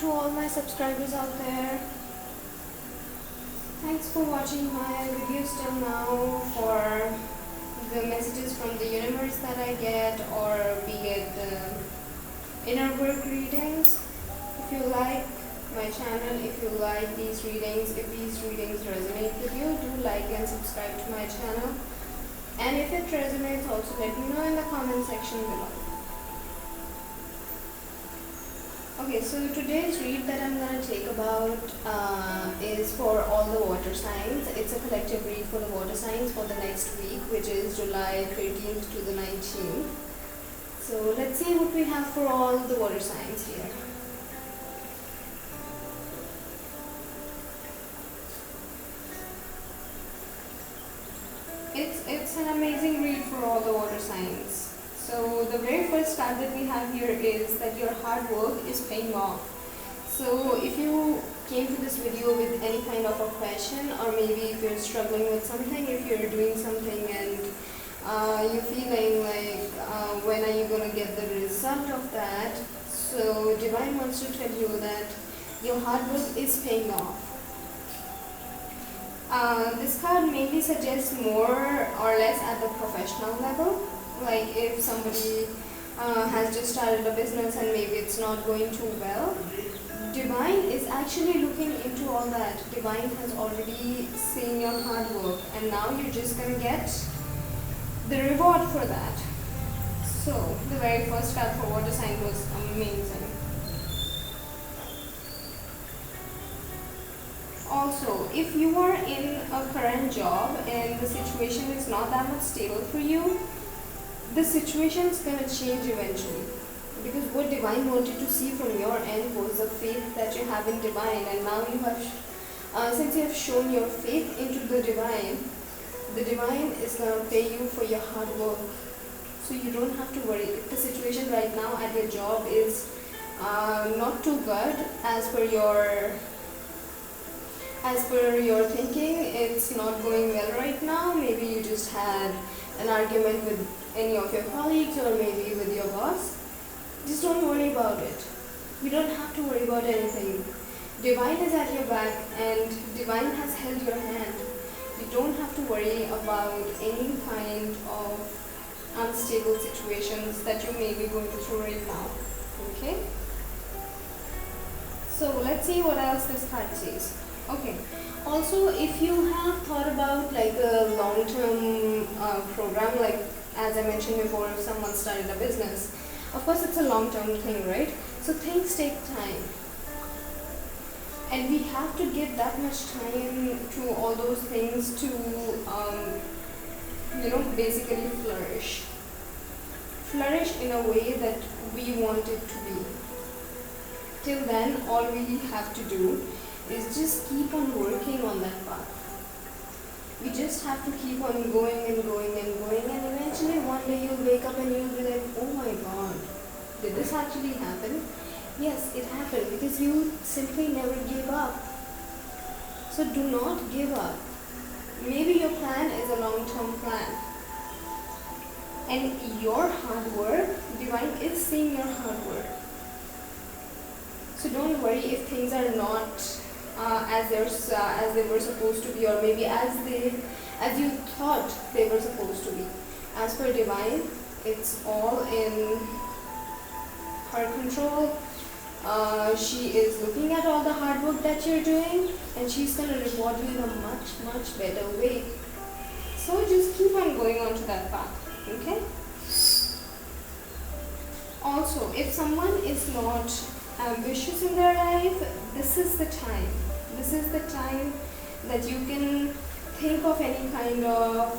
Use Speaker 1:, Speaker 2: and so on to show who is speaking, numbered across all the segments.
Speaker 1: to all my subscribers out there. Thanks for watching my videos till now, for the messages from the universe that I get, or be it inner work readings. If you like my channel, if you like these readings, if these readings resonate with you, do like and subscribe to my channel. And if it resonates, also let me know in the comment section below. Okay, so today's read that I'm going to take about is for all the water signs. It's a collective read for the water signs for the next week, which is July 13th to the 19th. So let's see what we have for all the water signs here. It's an amazing read for all the water signs. So the very first card that we have here is that your hard work is paying off. So if you came to this video with any kind of a question, or maybe if you're struggling with something, if you're doing something and you're feeling like when are you going to get the result of that, so Divine wants to tell you that your hard work is paying off. This card mainly suggests more or less at the professional level. Like if somebody has just started a business and maybe it's not going too well, Divine is actually looking into all that. Divine has already seen your hard work and now you're just going to get the reward for that. So the very first card for water sign was amazing. Also, if you are in a current job and the situation is not that much stable for you, the situation is going to change eventually, because what Divine wanted to see from your end was the faith that you have in Divine, and now you have, since you have shown your faith into the Divine is going to pay you for your hard work. So you don't have to worry. If the situation right now at your job is not too good as per your thinking, it's not going well right now, maybe you just had an argument with any of your colleagues or maybe with your boss, just don't worry about it. You don't have to worry about anything. Divine is at your back and Divine has held your hand. You don't have to worry about any kind of unstable situations that you may be going through right now. Okay? So let's see what else this card says. Okay, also if you have thought about like a long-term program, like as I mentioned before, if someone started a business, of course it's a long-term thing, right? So things take time and we have to give that much time to all those things to basically flourish in a way that we want it to be. Till then, all we have to do is just keep on working on that path. We just have to keep on going and going and going, and eventually one day you'll wake up and you'll be like, oh my god, did this actually happen? Yes, it happened because you simply never gave up. So do not give up. Maybe your plan is a long-term plan. And your hard work, Divine is seeing your hard work. So don't worry if things are not as they were supposed to be, or maybe as you thought they were supposed to be. As per Divine, it's all in her control. She is looking at all the hard work that you're doing and she's going to reward you in a much, much better way. So just keep on going on to that path, okay? Also, if someone is not ambitious in their life, this is the time. This is the time that you can think of any kind of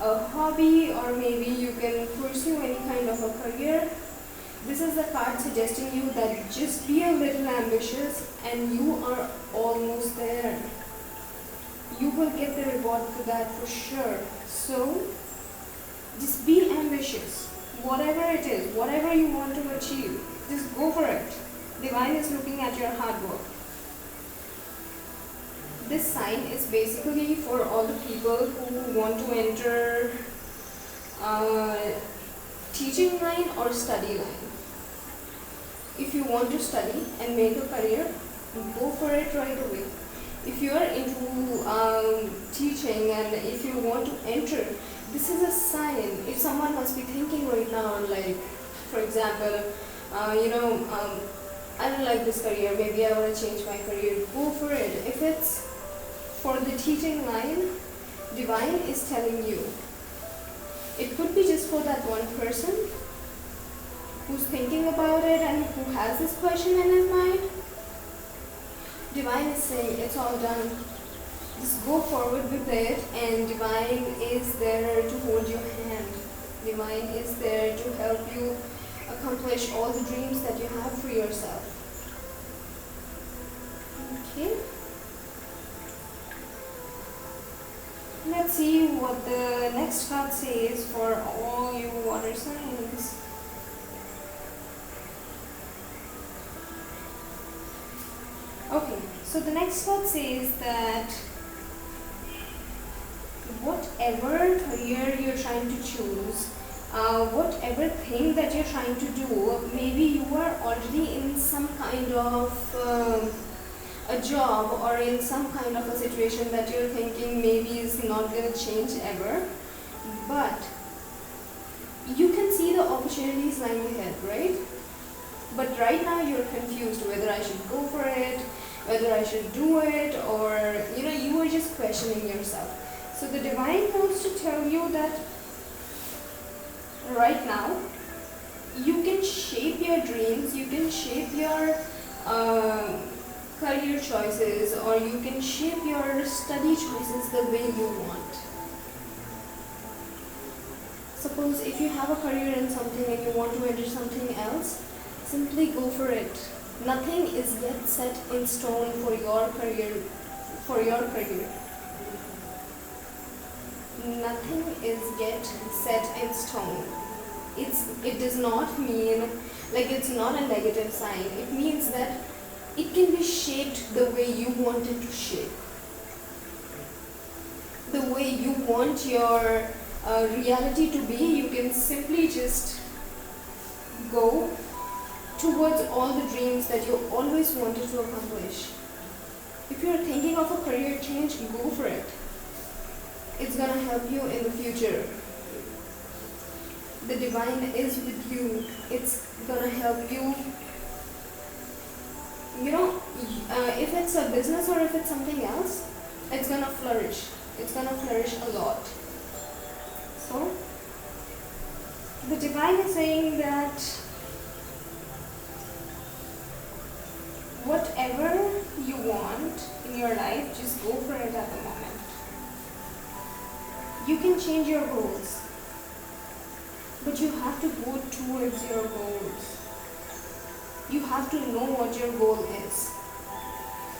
Speaker 1: a hobby, or maybe you can pursue any kind of a career. This is the card suggesting you that just be a little ambitious and you are almost there. You will get the reward for that for sure. So just be ambitious. Whatever it is, whatever you want to achieve, just go for it. Divine is looking at your hard work. This sign is basically for all the people who want to enter teaching line or study line. if you want to study and make a career, go for it right away. If you are into teaching and if you want to enter, this is a sign. If someone must be thinking right now, like, for example, I don't like this career, maybe I want to change my career, go for it. If it's for the teaching line, Divine is telling you. It could be just for that one person who's thinking about it and who has this question in his mind. Divine is saying it's all done. Just go forward with it, and Divine is there to hold your hand. Divine is there to help you accomplish all the dreams that you have for yourself. Okay. Let's see what the next card says for all you water signs. Okay, so the next card says that whatever career you're trying to choose, whatever thing that you're trying to do, maybe you are already in some kind of a job or in some kind of a situation that you're thinking maybe is not going to change ever, but you can see the opportunities lying ahead, right? But right now you're confused whether I should go for it, whether I should do it, or you are just questioning yourself. So the Divine wants to tell you that right now you can shape your dreams, you can shape your career choices, or you can shape your study choices the way you want. Suppose if you have a career in something and you want to enter something else, simply go for it. Nothing is yet set in stone for your career. Nothing is yet set in stone. It does not mean, like, it's not a negative sign. It means that it can be shaped the way you want it to shape. The way you want your reality to be, you can simply just go towards all the dreams that you always wanted to accomplish. If you're thinking of a career change, go for it. It's going to help you in the future. The Divine is with you. It's going to help you. If it's a business or if it's something else, it's going to flourish. It's going to flourish a lot. So, the Divine is saying that whatever you want in your life, just go for it at the moment. You can change your goals, but you have to go towards your goals. You have to know what your goal is.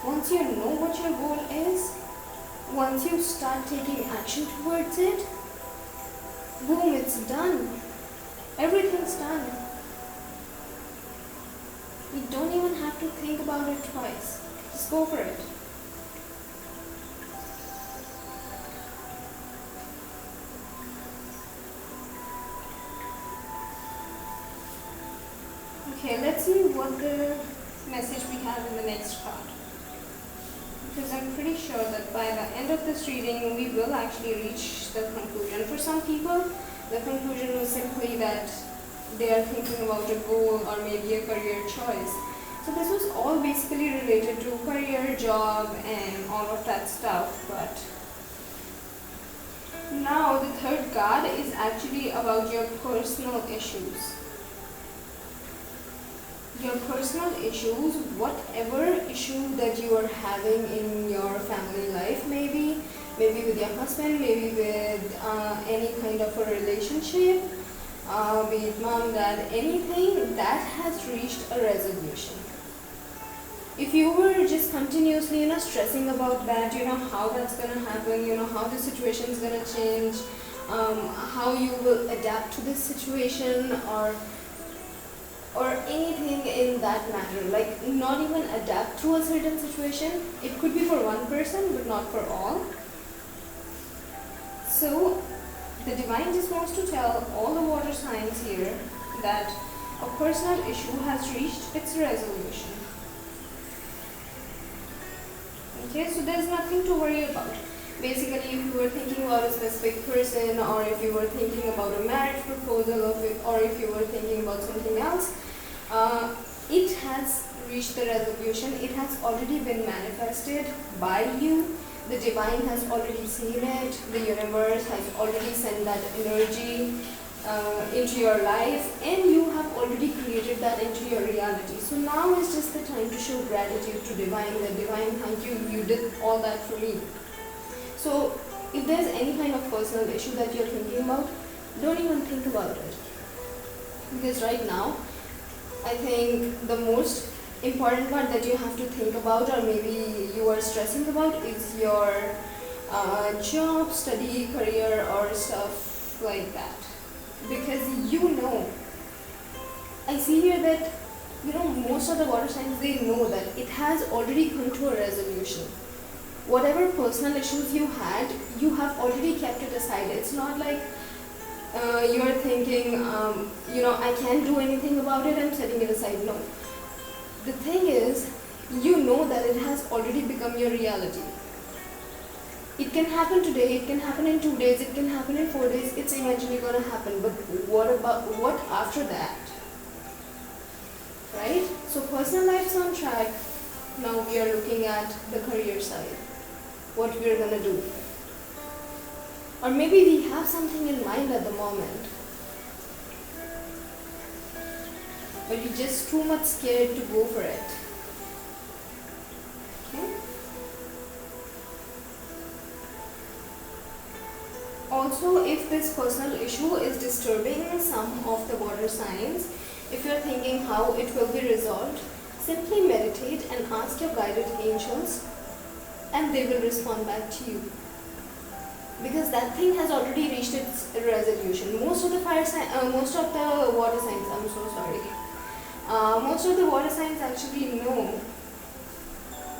Speaker 1: Once you know what your goal is, once you start taking action towards it, boom, it's done. Everything's done. You don't even have to think about it twice. Just go for it. Okay, let's see what the message we have in the next card. Because I'm pretty sure that by the end of this reading, we will actually reach the conclusion. For some people, the conclusion was simply that they are thinking about a goal or maybe a career choice. So this was all basically related to career, job, and all of that stuff. But now the third card is actually about your personal issues. Your personal issues, whatever issue that you are having in your family life, maybe with your husband, maybe with any kind of a relationship, be it mom, dad, anything that has reached a resolution. If you were just continuously, stressing about that, how that's gonna happen, how the situation is gonna change, how you will adapt to this situation, or anything in that matter, like not even adapt to a certain situation. It could be for one person, but not for all. So the Divine just wants to tell all the water signs here that a personal issue has reached its resolution. Okay, so there's nothing to worry about. Basically, if you were thinking about a specific person, or if you were thinking about a marriage proposal, or if you were thinking about something else, it has reached the resolution. It has already been manifested by you. The divine has already seen it. The universe has already sent that energy into your life, and you have already created that into your reality. So now is just the time to show gratitude to divine. That divine, thank you, you did all that for me. So if there's any kind of personal issue that you're thinking about, don't even think about it, because right now I think the most important part that you have to think about, or maybe you are stressing about, is your job, study, career, or stuff like that. Because I see here that most of the water signs, they know that it has already come to a resolution. Whatever personal issues you had, you have already kept it aside. It's not like you are thinking, I can't do anything about it, I'm setting it aside. No. The thing is, you know that it has already become your reality. It can happen today, it can happen in 2 days, it can happen in 4 days, it's eventually going to happen. But what after that? Right? So personal life's on track. Now we are looking at the career side. What we are going to do. Or maybe we have something in mind at the moment, but you're just too much scared to go for it. Okay? Also, if this personal issue is disturbing some of the water signs, if you're thinking how it will be resolved, simply meditate and ask your guided angels, and they will respond back to you. Because that thing has already reached its resolution. Most of the water signs, I'm so sorry. Most of the water signs actually know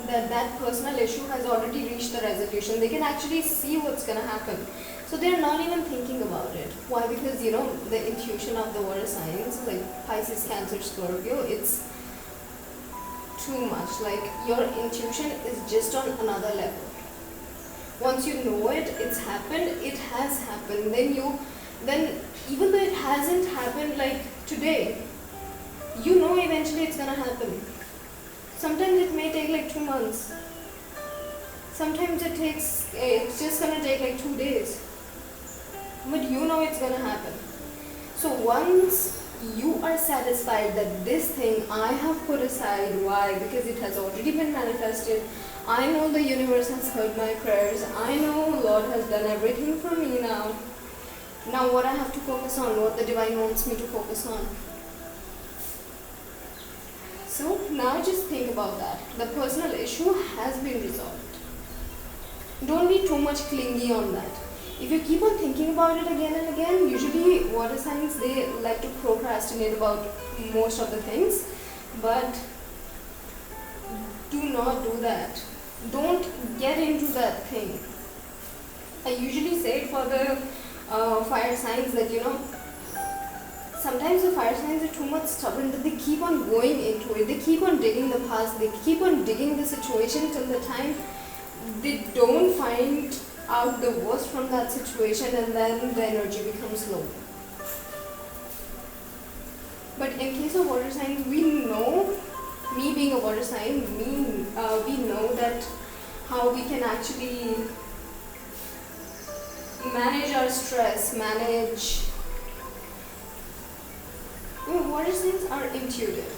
Speaker 1: that personal issue has already reached the resolution. They can actually see what's going to happen. So they're not even thinking about it. Why? Because the intuition of the water signs, like Pisces, Cancer, Scorpio, it's too much. Like, your intuition is just on another level. Once you know it, it's happened, it has happened. Then even though it hasn't happened like today, eventually it's gonna happen. Sometimes it may take like 2 months. Sometimes it's just gonna take like 2 days. But it's gonna happen. So once you are satisfied that this thing I have put aside, why? Because it has already been manifested. I know the universe has heard my prayers. I know Lord has done everything for me now. Now what I have to focus on, what the divine wants me to focus on. So now just think about that. The personal issue has been resolved. Don't be too much clingy on that. If you keep on thinking about it again and again, usually water signs, they like to procrastinate about most of the things. But do not do that. Don't get into that thing. I usually say it for the fire signs that sometimes the fire signs are too much stubborn, that they keep on going into it. They keep on digging the past. They keep on digging the situation till the time they don't find out the worst from that situation, and then the energy becomes low. But in case of water signs, we know, me being a water sign, we know that how we can actually manage our stress, water signs are intuitive.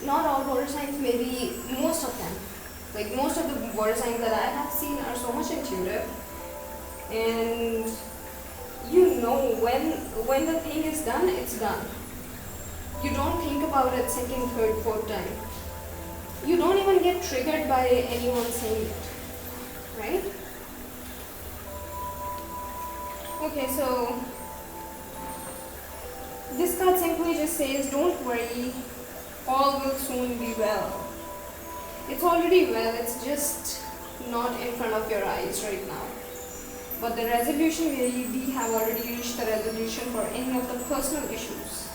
Speaker 1: Not all water signs, maybe most of them. Like most of the water signs that I have seen are so much intuitive. And when the thing is done, it's done. You don't think about it second, third, fourth time. You don't even get triggered by anyone saying it. Right? Okay, so this card simply just says, don't worry, all will soon be well. It's already well, it's just not in front of your eyes right now. But the resolution, we have already reached the resolution for any of the personal issues.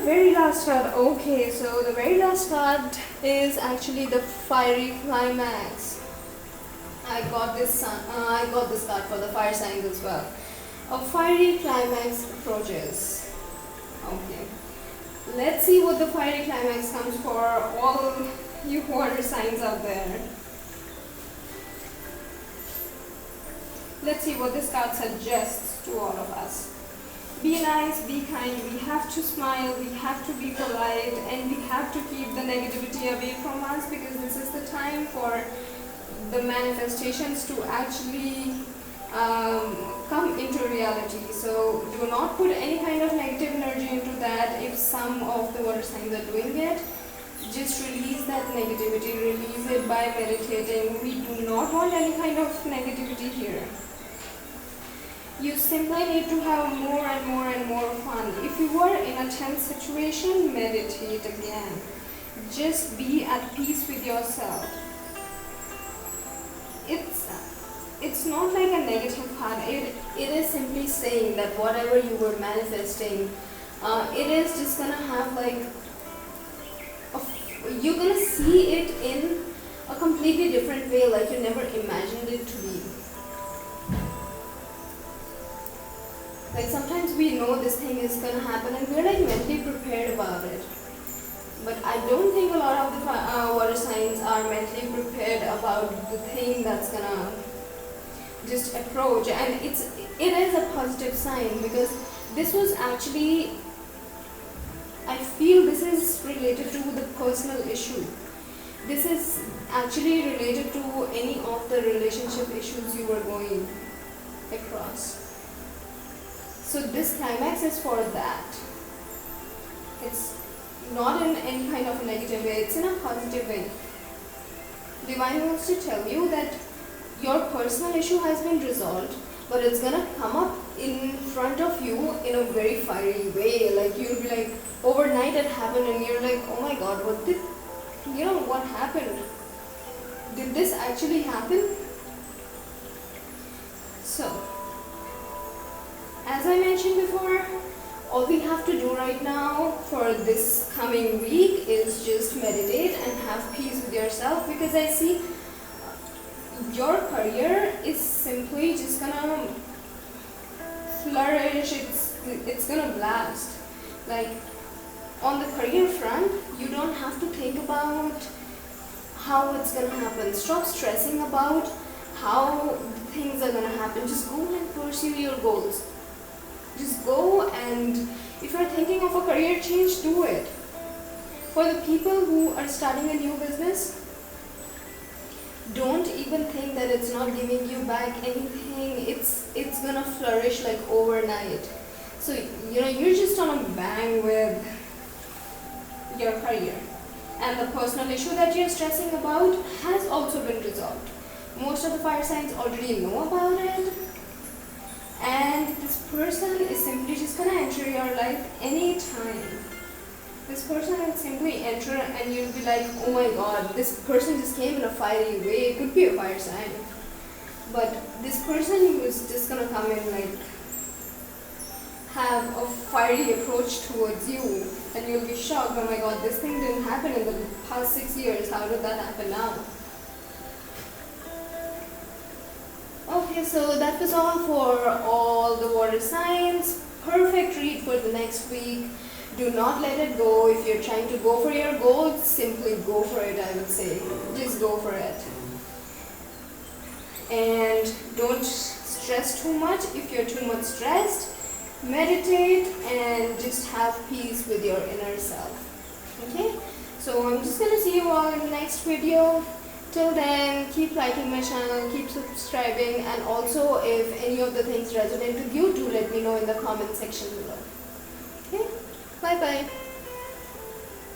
Speaker 1: very last card. Okay, so the very last card is actually the Fiery Climax. I got this card for the fire signs as well. A fiery climax approaches. Okay. Let's see what the fiery climax comes for all you water signs out there. Let's see what this card suggests to all of us. Be nice, be kind, we have to smile, we have to be polite, and we have to keep the negativity away from us, because this is the time for the manifestations to actually come into reality. So do not put any kind of negative energy into that. If some of the water signs are doing it, just release that negativity, release it by meditating. We do not want any kind of negativity here. You simply need to have more and more and more fun. If you are in a tense situation, meditate again. Just be at peace with yourself. It's not like a negative card. It is simply saying that whatever you were manifesting, it is just gonna have like you're gonna see it in a completely different way, like you never imagined it to be. Like sometimes we know this thing is gonna happen and we're like mentally prepared about it. But I don't think a lot of the water signs are mentally prepared about the thing that's gonna just approach. And it is a positive sign, because this was actually, I feel this is related to the personal issue. This is actually related to any of the relationship issues you were going across. So this climax is for that. It's not in any kind of a negative way, it's in a positive way. Divine wants to tell you that your personal issue has been resolved, but it's gonna come up in front of you in a very fiery way. Like you'll be like, overnight it happened and you're like, oh my god, what happened? Did this actually happen? So, as I mentioned before, all we have to do right now for this coming week is just meditate and have peace with yourself, because I see your career is simply just gonna flourish, it's gonna blast. Like on the career front, you don't have to think about how it's gonna happen. Stop stressing about how things are gonna happen. Just go and pursue your goals. Just go, and if you're thinking of a career change, do it. For the people who are starting a new business, don't even think that it's not giving you back anything. It's gonna flourish like overnight. So you're just on a bang with your career, and the personal issue that you're stressing about has also been resolved. Most of the fire signs already know about it. And this person is simply just gonna enter your life anytime. This person will simply enter and you'll be like, oh my god, this person just came in a fiery way. It could be a fire sign. But this person was just gonna come in like, have a fiery approach towards you, and you'll be shocked, oh my god, this thing didn't happen in the past 6 years. How did that happen now? Okay, so that was all for all the water signs. Perfect read for the next week. Do not let it go. If you're trying to go for your goals, simply go for it, I would say. Just go for it. And don't stress too much. If you're too much stressed, meditate and just have peace with your inner self. Okay? So I'm just gonna see you all in the next video. Till then, keep liking my channel, keep subscribing, and also if any of the things resonate with you, do let me know in the comment section below. Okay? Bye bye.